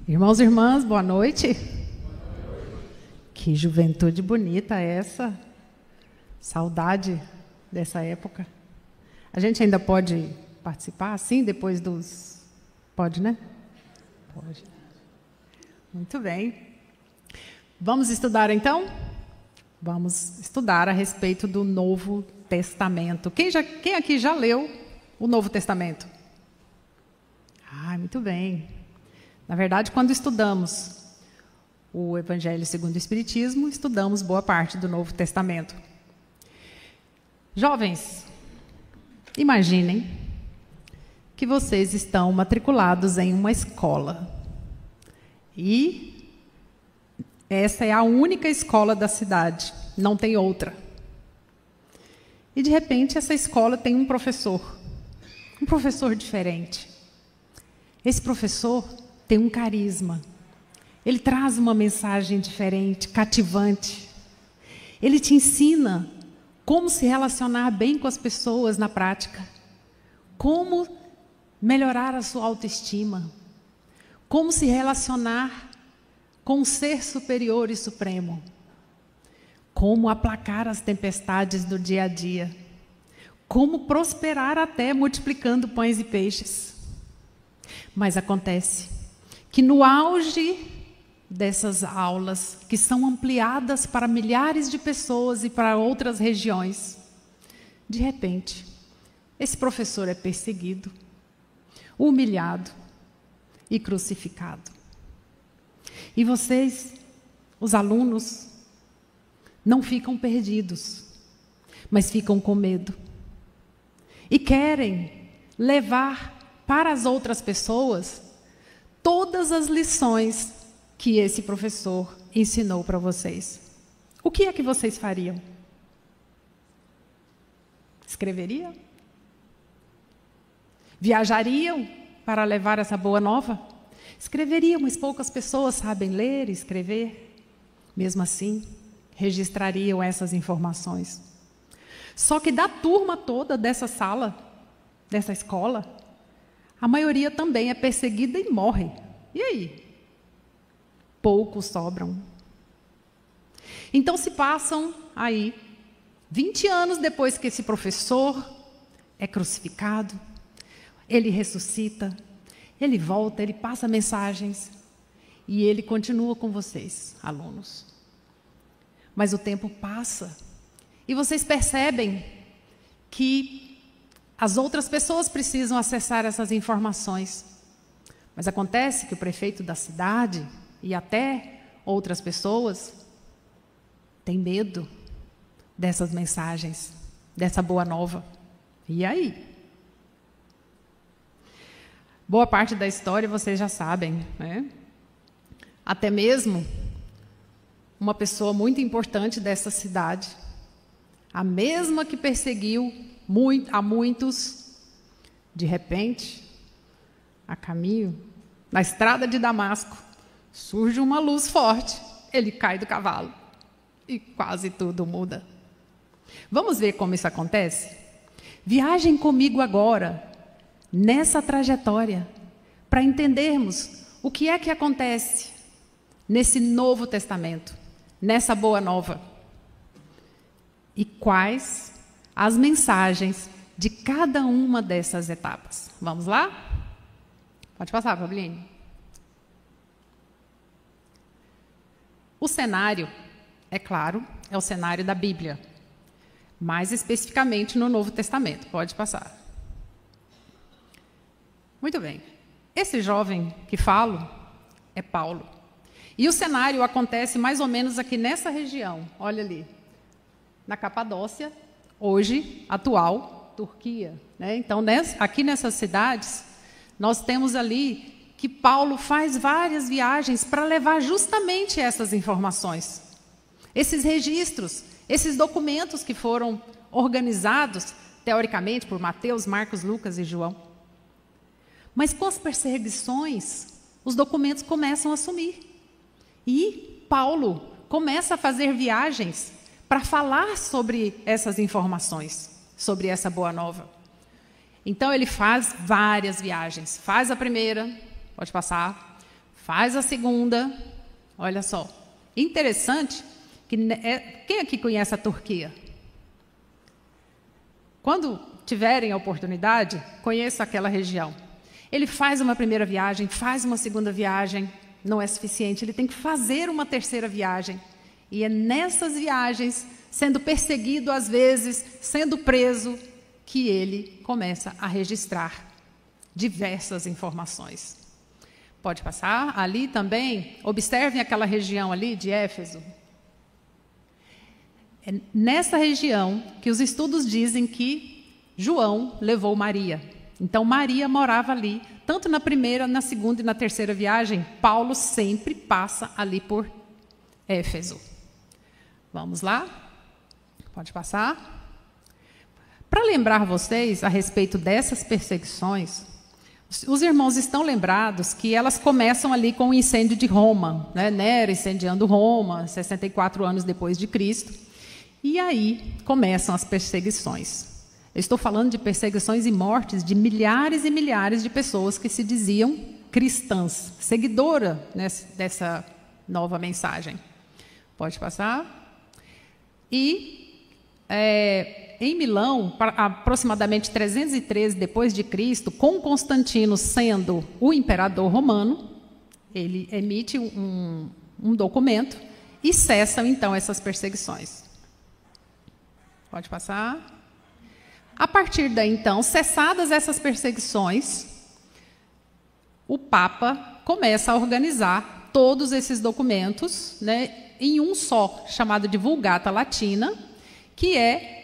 Irmãos e irmãs, boa noite. Que juventude bonita essa. Saudade dessa época. A gente ainda pode participar, assim, depois dos... Pode, né? Pode. Muito bem. Vamos estudar, então? Vamos estudar a respeito do Novo Testamento. Quem aqui já leu o Novo Testamento? Muito bem. Na verdade, quando estudamos o Evangelho segundo o Espiritismo, estudamos boa parte do Novo Testamento. Jovens, imaginem que vocês estão matriculados em uma escola. E essa é a única escola da cidade, não tem outra. E, de repente, essa escola tem um professor diferente. Esse professor tem um carisma. Ele traz uma mensagem diferente, cativante. Ele te ensina como se relacionar bem com as pessoas na prática, como melhorar a sua autoestima, como se relacionar com um ser superior e supremo, como aplacar as tempestades do dia a dia, como prosperar até multiplicando pães e peixes. Mas acontece que no auge dessas aulas, que são ampliadas para milhares de pessoas e para outras regiões, de repente, esse professor é perseguido, humilhado e crucificado. E vocês, os alunos, não ficam perdidos, mas ficam com medo. E querem levar para as outras pessoas todas as lições que esse professor ensinou para vocês. O que é que vocês fariam? Escreveriam? Viajariam para levar essa boa nova? Escreveriam, mas poucas pessoas sabem ler e escrever. Mesmo assim, registrariam essas informações. Só que da turma toda dessa sala, dessa escola, a maioria também é perseguida e morre. E aí? Poucos sobram. Então se passam aí 20 anos depois que esse professor é crucificado, ele ressuscita, ele volta, ele passa mensagens e ele continua com vocês, alunos. Mas o tempo passa e vocês percebem que as outras pessoas precisam acessar essas informações. Mas acontece que o prefeito da cidade e até outras pessoas têm medo dessas mensagens, dessa boa nova. E aí? Boa parte da história vocês já sabem, né? Até mesmo uma pessoa muito importante dessa cidade, a mesma que perseguiu a muitos, de repente, a caminho, na estrada de Damasco, surge uma luz forte, ele cai do cavalo e quase tudo muda. Vamos ver como isso acontece? Viajem comigo agora, nessa trajetória, para entendermos o que é que acontece nesse Novo Testamento, nessa Boa Nova. E quais as mensagens de cada uma dessas etapas. Vamos lá? Pode passar, Paulinho. O cenário, é claro, é o cenário da Bíblia. Mais especificamente no Novo Testamento. Pode passar. Muito bem. Esse jovem que falo é Paulo. E o cenário acontece mais ou menos aqui nessa região. Olha ali. Na Capadócia, hoje, atual, Turquia. Né? Então, aqui nessas cidades, nós temos ali que Paulo faz várias viagens para levar justamente essas informações. Esses registros, esses documentos que foram organizados, teoricamente, por Mateus, Marcos, Lucas e João. Mas com as perseguições, os documentos começam a sumir. E Paulo começa a fazer viagens para falar sobre essas informações, sobre essa boa nova. Então, ele faz várias viagens. Faz a primeira, pode passar. faz a segunda. Olha só, interessante que quem aqui conhece a Turquia? Quando tiverem a oportunidade, conheça aquela região. Ele faz uma primeira viagem, faz uma segunda viagem, não é suficiente, ele tem que fazer uma terceira viagem. E é nessas viagens, sendo perseguido às vezes, sendo preso, que ele começa a registrar diversas informações. Pode passar. Ali também, observem aquela região ali de Éfeso. É nessa região que os estudos dizem que João levou Maria. Então, Maria morava ali, tanto na primeira, na segunda e na terceira viagem. Paulo sempre passa ali por Éfeso. Vamos lá? Pode passar. Para lembrar vocês a respeito dessas perseguições, os irmãos estão lembrados que elas começam ali com o incêndio de Roma, né? Nero incendiando Roma, 64 anos depois de Cristo. E aí começam as perseguições. Eu estou falando de perseguições e mortes de milhares e milhares de pessoas que se diziam cristãs, seguidora, né, dessa nova mensagem. Pode passar. E em Milão, aproximadamente 313 depois de Cristo, com Constantino sendo o imperador romano, ele emite um documento e cessam então essas perseguições. Pode passar. A partir daí, então, cessadas essas perseguições, o Papa começa a organizar todos esses documentos, né, em um só, chamado de Vulgata Latina, que é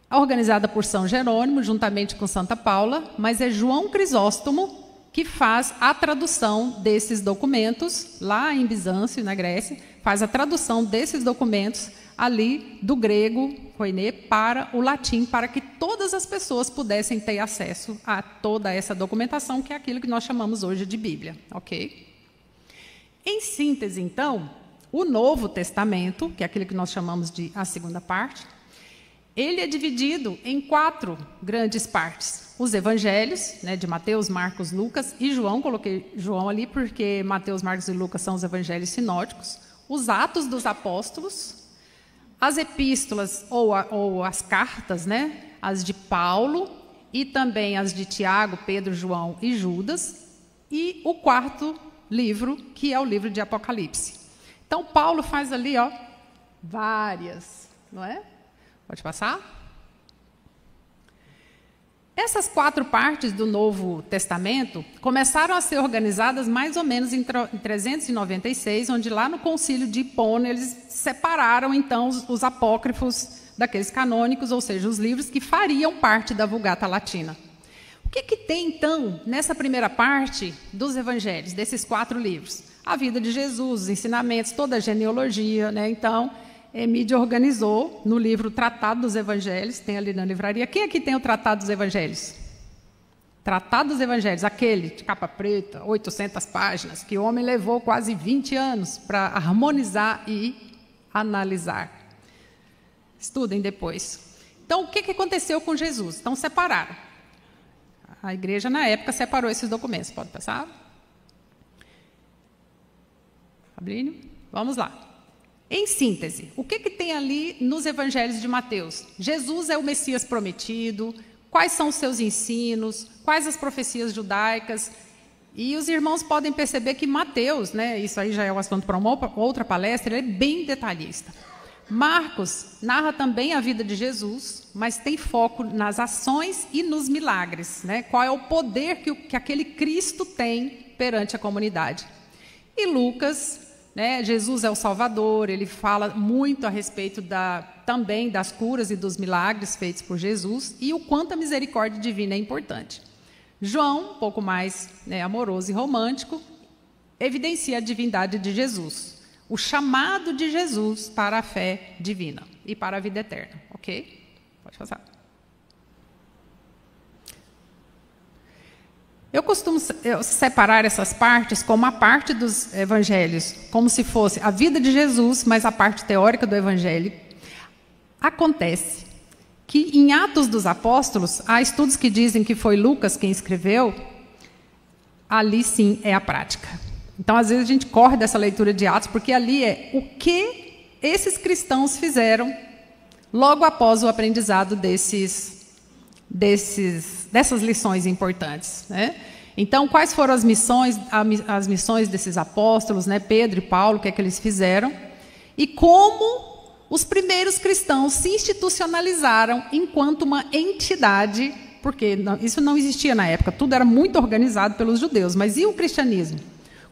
organizada por São Jerônimo, juntamente com Santa Paula, mas é João Crisóstomo que faz a tradução desses documentos, lá em Bizâncio, na Grécia, faz a tradução desses documentos ali do grego, koiné, para o latim, para que todas as pessoas pudessem ter acesso a toda essa documentação, que é aquilo que nós chamamos hoje de Bíblia, ok? Em síntese, então, o Novo Testamento, que é aquilo que nós chamamos de a segunda parte, ele é dividido em 4 grandes partes. Os evangelhos, né, de Mateus, Marcos, Lucas e João, coloquei João ali porque Mateus, Marcos e Lucas são os evangelhos sinóticos, os Atos dos Apóstolos, as epístolas ou as cartas, né, as de Paulo e também as de Tiago, Pedro, João e Judas, e o 4º livro, que é o livro de Apocalipse. Então, Paulo faz ali, ó, várias, não é? Pode passar? Essas 4 partes do Novo Testamento começaram a ser organizadas mais ou menos em 396, onde lá no concílio de Hipona eles separaram então os apócrifos daqueles canônicos, ou seja, os livros que fariam parte da Vulgata Latina. O que tem então nessa primeira parte dos evangelhos, desses 4 livros? A vida de Jesus, os ensinamentos, toda a genealogia, né? Então, Emídia organizou no livro Tratado dos Evangelhos, tem ali na livraria. Quem aqui tem o Tratado dos Evangelhos? Tratado dos Evangelhos, aquele de capa preta, 800 páginas, que o homem levou quase 20 anos para harmonizar e analisar. Estudem depois. Então, o que aconteceu com Jesus? Então, separaram. A igreja, na época, separou esses documentos. Pode passar? Fabrício? Vamos lá. Em síntese, o que tem ali nos evangelhos de Mateus? Jesus é o Messias prometido, quais são os seus ensinos, quais as profecias judaicas. E os irmãos podem perceber que Mateus, né, isso aí já é o assunto para uma outra palestra, ele é bem detalhista. Marcos narra também a vida de Jesus, mas tem foco nas ações e nos milagres, né? Qual é o poder que aquele Cristo tem perante a comunidade. E Lucas, né, Jesus é o Salvador, ele fala muito a respeito também das curas e dos milagres feitos por Jesus e o quanto a misericórdia divina é importante. João, um pouco mais, né, amoroso e romântico, evidencia a divindade de Jesus, o chamado de Jesus para a fé divina e para a vida eterna. Ok? Pode passar. Eu costumo separar essas partes como a parte dos evangelhos, como se fosse a vida de Jesus, mas a parte teórica do evangelho. Acontece que em Atos dos Apóstolos, há estudos que dizem que foi Lucas quem escreveu, ali sim é a prática. Então, às vezes, a gente corre dessa leitura de Atos, porque ali é o que esses cristãos fizeram logo após o aprendizado dessas lições importantes, né? Então, quais foram as missões desses apóstolos, né? Pedro e Paulo, o que é que eles fizeram? E como os primeiros cristãos se institucionalizaram enquanto uma entidade, porque isso não existia na época, tudo era muito organizado pelos judeus, mas e o cristianismo?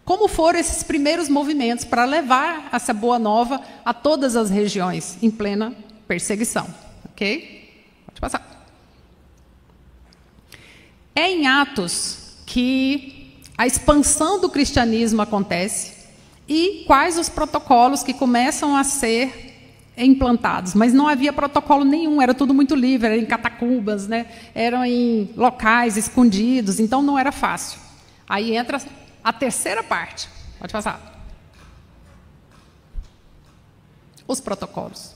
Como foram esses primeiros movimentos para levar essa boa nova a todas as regiões em plena perseguição? Ok? Pode passar. É em Atos que a expansão do cristianismo acontece e quais os protocolos que começam a ser implantados. Mas não havia protocolo nenhum, era tudo muito livre, era em catacumbas, né? Eram em locais escondidos, então não era fácil. Aí entra a terceira parte. Pode passar. Os protocolos.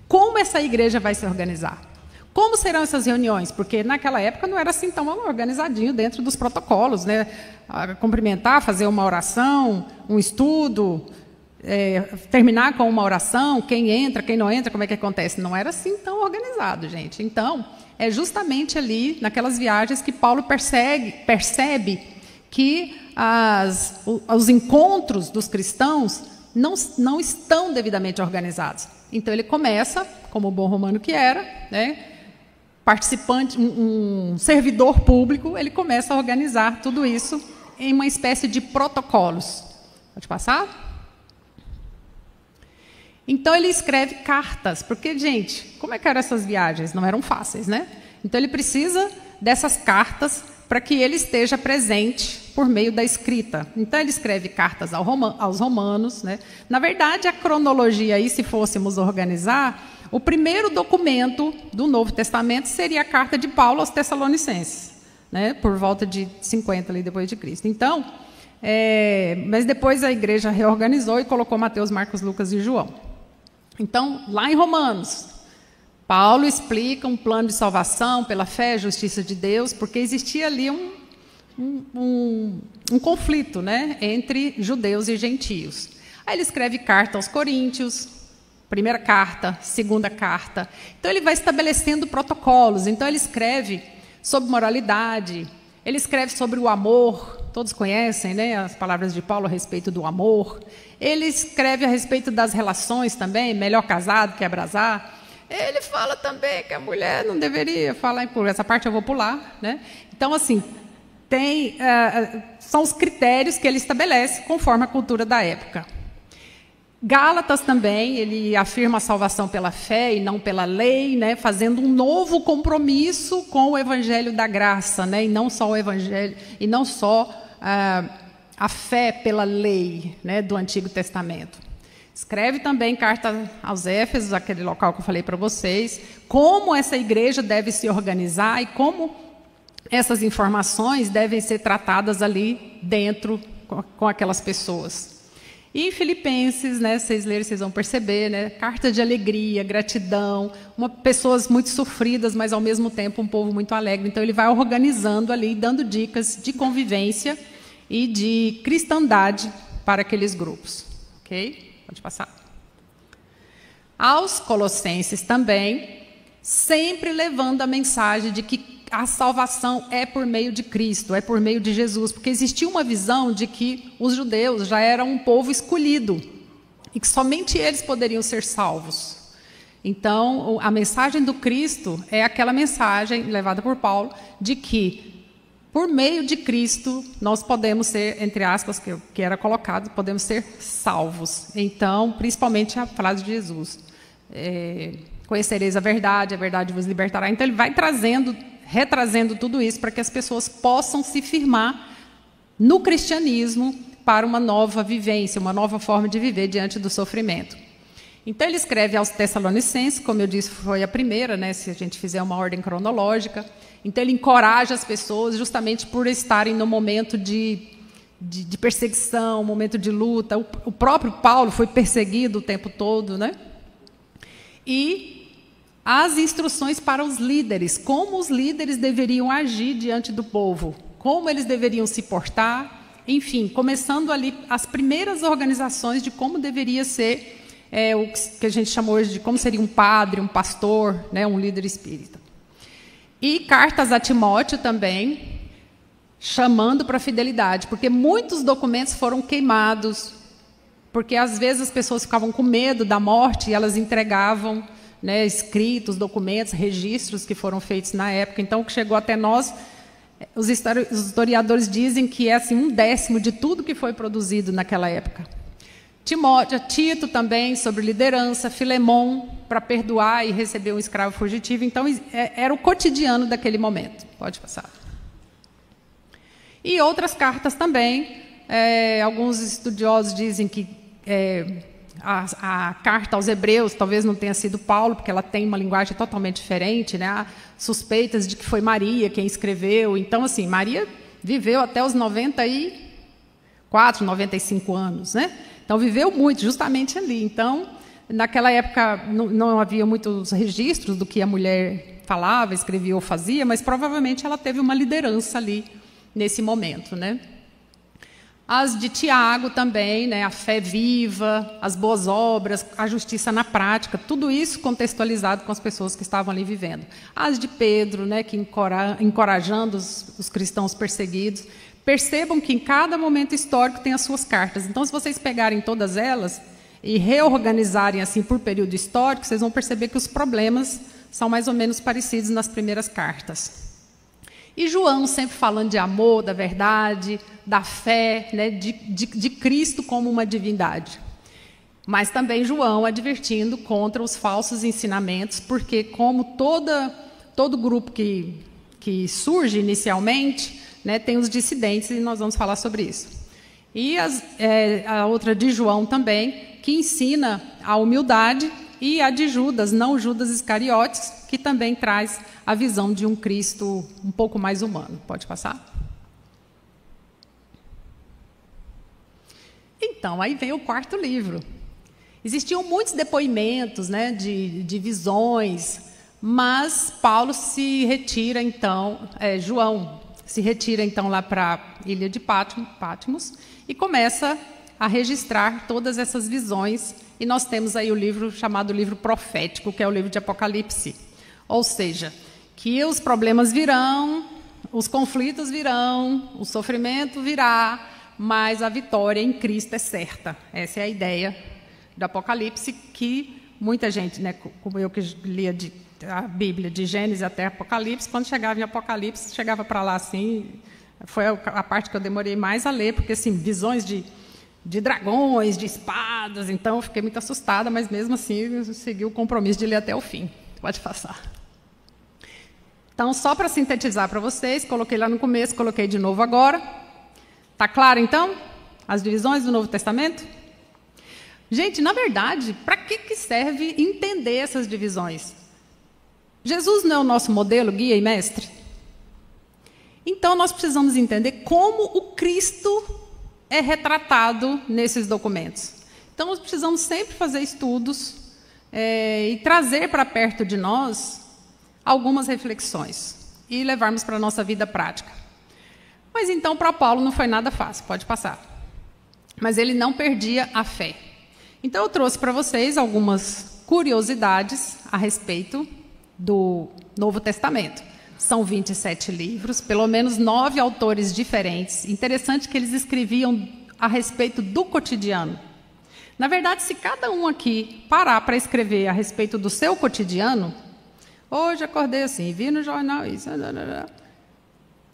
Como essa igreja vai se organizar? Como serão essas reuniões? Porque naquela época não era assim tão organizadinho dentro dos protocolos, né? Cumprimentar, fazer uma oração, um estudo, terminar com uma oração, quem entra, quem não entra, como é que acontece? Não era assim tão organizado, gente. Então, é justamente ali, naquelas viagens, que Paulo percebe que os encontros dos cristãos não estão devidamente organizados. Então, ele começa, como bom romano que era, né, participante, um servidor público, ele começa a organizar tudo isso em uma espécie de protocolos. Pode passar? Então, ele escreve cartas, porque, gente, como é que eram essas viagens? Não eram fáceis, né? Então, ele precisa dessas cartas para que ele esteja presente por meio da escrita. Então, ele escreve cartas aos romanos, né? Na verdade, a cronologia aí, se fôssemos organizar, o primeiro documento do Novo Testamento seria a carta de Paulo aos Tessalonicenses, né? Por volta de 50 ali depois de Cristo. Então, mas depois a igreja reorganizou e colocou Mateus, Marcos, Lucas e João. Então, lá em Romanos, Paulo explica um plano de salvação pela fé e justiça de Deus, porque existia ali um conflito, né, entre judeus e gentios. Aí ele escreve carta aos Coríntios, primeira carta, segunda carta. Então, ele vai estabelecendo protocolos. Então, ele escreve sobre moralidade, ele escreve sobre o amor. Todos conhecem, né, as palavras de Paulo a respeito do amor. Ele escreve a respeito das relações também, melhor casado que abrasar. Ele fala também que a mulher não deveria falar, por essa parte eu vou pular, né? Então, assim, são os critérios que ele estabelece conforme a cultura da época. Gálatas também, ele afirma a salvação pela fé e não pela lei, né? Fazendo um novo compromisso com o evangelho da graça, né? E não só o evangelho, e não só a fé pela lei, né, do Antigo Testamento. Escreve também carta aos Éfesos, aquele local que eu falei para vocês, como essa igreja deve se organizar e como essas informações devem ser tratadas ali dentro com aquelas pessoas. E em Filipenses, né, vocês lerem, vocês vão perceber, né, carta de alegria, gratidão, pessoas muito sofridas, mas ao mesmo tempo um povo muito alegre. Então ele vai organizando ali, dando dicas de convivência e de cristandade para aqueles grupos. Ok? Pode passar. Aos Colossenses também, sempre levando a mensagem de que a salvação é por meio de Cristo, é por meio de Jesus, porque existia uma visão de que os judeus já eram um povo escolhido e que somente eles poderiam ser salvos. Então, a mensagem do Cristo é aquela mensagem levada por Paulo de que por meio de Cristo, nós podemos ser, entre aspas, que era colocado, podemos ser salvos. Então, principalmente a frase de Jesus. Conhecereis a verdade vos libertará. Então, ele vai retrazendo tudo isso para que as pessoas possam se firmar no cristianismo para uma nova vivência, uma nova forma de viver diante do sofrimento. Então, ele escreve aos Tessalonicenses, como eu disse, foi a primeira, né, se a gente fizer uma ordem cronológica. Então, ele encoraja as pessoas justamente por estarem no momento de perseguição, momento de luta. O próprio Paulo foi perseguido o tempo todo, né? E as instruções para os líderes, como os líderes deveriam agir diante do povo, como eles deveriam se portar enfim, começando ali as primeiras organizações de como deveria ser o que a gente chama hoje de como seria um padre, um pastor, né, um líder espírita. E cartas a Timóteo também, chamando para a fidelidade, porque muitos documentos foram queimados, porque às vezes as pessoas ficavam com medo da morte e elas entregavam, né, escritos, documentos, registros que foram feitos na época. Então, o que chegou até nós, os historiadores dizem que é assim, 1/10 de tudo que foi produzido naquela época. Timóteo, Tito também, sobre liderança, Filemon, para perdoar e receber um escravo fugitivo. Então, era o cotidiano daquele momento. Pode passar. E outras cartas também. Alguns estudiosos dizem que a carta aos Hebreus talvez não tenha sido Paulo, porque ela tem uma linguagem totalmente diferente, né? Há suspeitas de que foi Maria quem escreveu. Então, assim, Maria viveu até os 94, 95 anos, né? Então, viveu muito, justamente ali. Então, naquela época não havia muitos registros do que a mulher falava, escrevia ou fazia, mas provavelmente ela teve uma liderança ali nesse momento, né? As de Tiago também, né? A fé viva, as boas obras, a justiça na prática, tudo isso contextualizado com as pessoas que estavam ali vivendo. As de Pedro, né? Que encorajando os cristãos perseguidos. Percebam que em cada momento histórico tem as suas cartas. Então, se vocês pegarem todas elas e reorganizarem assim por período histórico, vocês vão perceber que os problemas são mais ou menos parecidos nas primeiras cartas. E João sempre falando de amor, da verdade, da fé, né, de Cristo como uma divindade. Mas também João advertindo contra os falsos ensinamentos, porque como todo grupo que surge inicialmente, né, tem os dissidentes, e nós vamos falar sobre isso. E a outra de João também, que ensina a humildade, e a de Judas, não Judas Iscariotes, que também traz a visão de um Cristo um pouco mais humano. Pode passar? Então, aí vem o quarto livro. Existiam muitos depoimentos, né, de visões, mas Paulo se retira, então, João se retira, então, lá para a ilha de Patmos e começa a registrar todas essas visões. E nós temos aí o livro chamado livro profético, que é o livro de Apocalipse. Ou seja, que os problemas virão, os conflitos virão, o sofrimento virá, mas a vitória em Cristo é certa. Essa é a ideia do Apocalipse, que muita gente, né, como eu que lia a Bíblia de Gênesis até Apocalipse, quando chegava em Apocalipse, chegava para lá assim, foi a parte que eu demorei mais a ler, porque assim, visões de dragões, de espadas, então eu fiquei muito assustada, mas mesmo assim eu segui o compromisso de ler até o fim. Pode passar. Então, só para sintetizar para vocês, coloquei lá no começo, coloquei de novo agora. Está claro, então, as divisões do Novo Testamento? Gente, na verdade, para que serve entender essas divisões? Jesus não é o nosso modelo, guia e mestre? Então, nós precisamos entender como o Cristo é retratado nesses documentos. Então, nós precisamos sempre fazer estudos e trazer para perto de nós algumas reflexões e levarmos para a nossa vida prática. Mas então, para Paulo não foi nada fácil, pode passar. Mas ele não perdia a fé. Então, eu trouxe para vocês algumas curiosidades a respeito do Novo Testamento. São 27 livros, pelo menos 9 autores diferentes. Interessante que eles escreviam a respeito do cotidiano. Na verdade, se cada um aqui parar para escrever a respeito do seu cotidiano, hoje acordei assim, vi no jornal isso,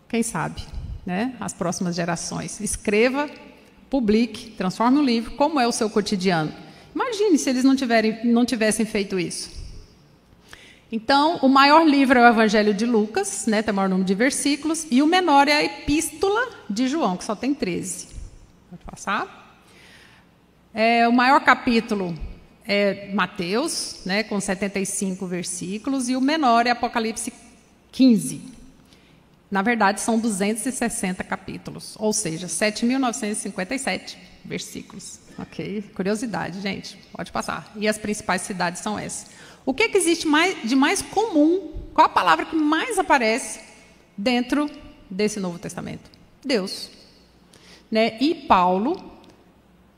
quem sabe, né? As próximas gerações. Escreva, publique, transforme um livro, como é o seu cotidiano. Imagine se eles não tivessem feito isso. Então, o maior livro é o Evangelho de Lucas, né, tem o maior número de versículos, e o menor é a Epístola de João, que só tem 13. Pode passar? O maior capítulo é Mateus, né, com 75 versículos, e o menor é Apocalipse 15. Na verdade, são 260 capítulos, ou seja, 7.957 versículos. Ok? Curiosidade, gente, pode passar. E as principais cidades são essas. O que existe de mais comum? Qual a palavra que mais aparece dentro desse Novo Testamento? Deus. né? E Paulo,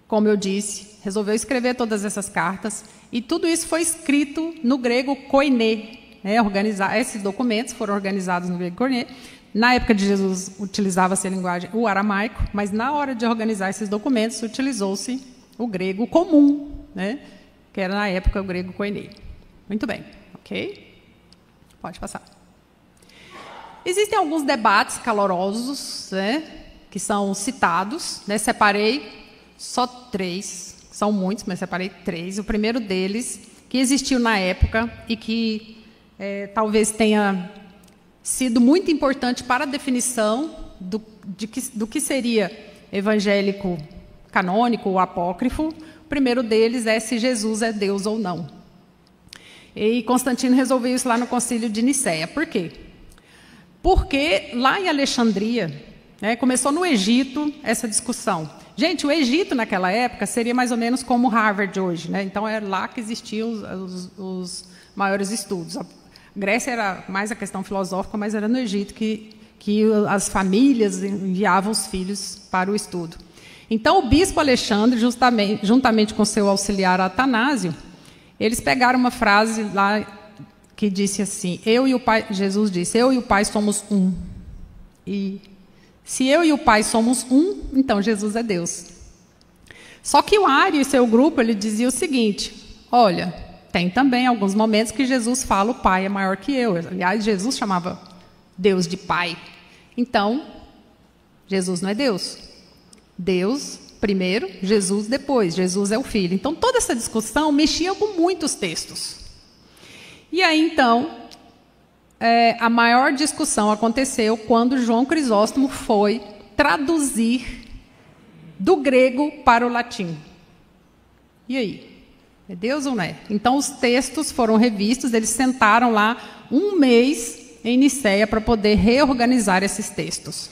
como eu disse, resolveu escrever todas essas cartas, e tudo isso foi escrito no grego koiné, né? Esses documentos foram organizados no grego koiné. Na época de Jesus, utilizava-se a linguagem, o aramaico, mas na hora de organizar esses documentos, utilizou-se o grego comum, né? Que era, na época, o grego koiné. Muito bem, ok? Pode passar. Existem alguns debates calorosos, né, que são citados, né? Separei só 3, são muitos, mas separei 3. O primeiro deles, que existiu na época e que talvez tenha sido muito importante para a definição do que seria evangélico canônico ou apócrifo. O primeiro deles é se Jesus é Deus ou não. E Constantino resolveu isso lá no Concílio de Nicéia. Por quê? Porque lá em Alexandria, né, começou no Egito essa discussão. Gente, o Egito naquela época seria mais ou menos como Harvard hoje, né? Então era lá que existiam os maiores estudos. A Grécia era mais a questão filosófica, mas era no Egito que as famílias enviavam os filhos para o estudo. Então o bispo Alexandre, juntamente com seu auxiliar Atanásio, eles pegaram uma frase lá que disse assim: Jesus disse, eu e o Pai somos um. E se eu e o Pai somos um, então Jesus é Deus. Só que o Ário e seu grupo, ele dizia o seguinte: olha, tem também alguns momentos que Jesus fala o Pai é maior que eu. Aliás, Jesus chamava Deus de Pai. Então, Jesus não é Deus. Deus primeiro, Jesus depois. Jesus é o Filho. Então, toda essa discussão mexia com muitos textos. E aí, então, a maior discussão aconteceu quando João Crisóstomo foi traduzir do grego para o latim. E aí? É Deus ou não é? Então, os textos foram revistos, eles sentaram lá um mês em Nicéia para poder reorganizar esses textos.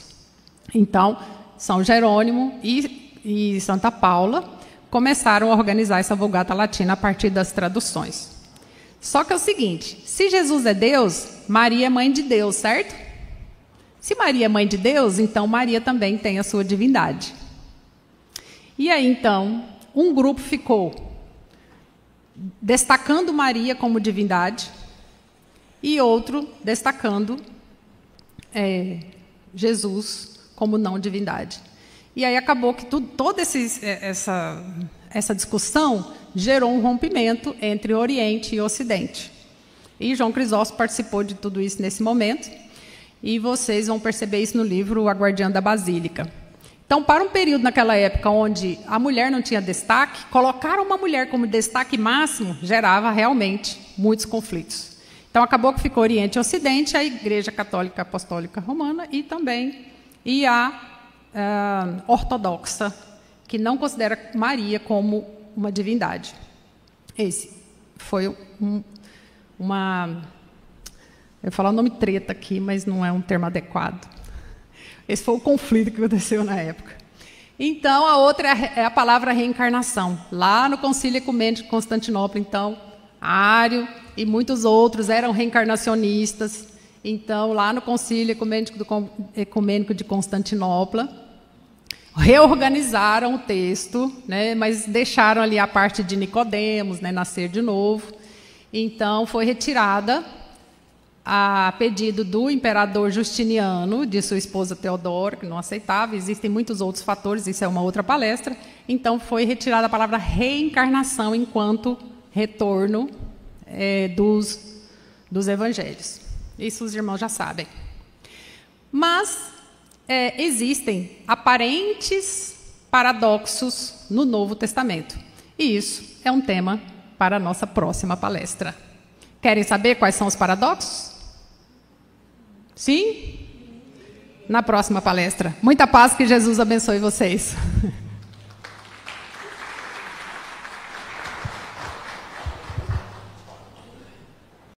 Então, São Jerônimo e Santa Paula começaram a organizar essa Vulgata Latina a partir das traduções. Só que é o seguinte, se Jesus é Deus, Maria é mãe de Deus, certo? Se Maria é mãe de Deus, então Maria também tem a sua divindade. E aí, então, um grupo ficou destacando Maria como divindade e outro destacando Jesus como não divindade. E aí acabou que toda essa discussão gerou um rompimento entre Oriente e Ocidente. E João Crisóstomo participou de tudo isso nesse momento, e vocês vão perceber isso no livro A Guardiã da Basílica. Então, para um período naquela época onde a mulher não tinha destaque, colocar uma mulher como destaque máximo gerava realmente muitos conflitos. Então, acabou que ficou Oriente e Ocidente, a Igreja Católica Apostólica Romana e também a ortodoxa, que não considera Maria como uma divindade. Esse foi eu ia falar o nome treta aqui, mas não é um termo adequado. Esse foi o conflito que aconteceu na época. Então, a outra é a palavra reencarnação. Lá no Concílio Ecumênico de Constantinopla, então, Ário e muitos outros eram reencarnacionistas. Então, lá no Concílio Ecumênico de Constantinopla, reorganizaram o texto, né, mas deixaram ali a parte de Nicodemos, né, nascer de novo. Então, foi retirada a pedido do imperador Justiniano, de sua esposa Teodora, que não aceitava. Existem muitos outros fatores, isso é uma outra palestra. Então, foi retirada a palavra reencarnação enquanto retorno dos evangelhos. Isso os irmãos já sabem. Mas existem aparentes paradoxos no Novo Testamento. E isso é um tema para a nossa próxima palestra. Querem saber quais são os paradoxos? Sim? Na próxima palestra. Muita paz, que Jesus abençoe vocês.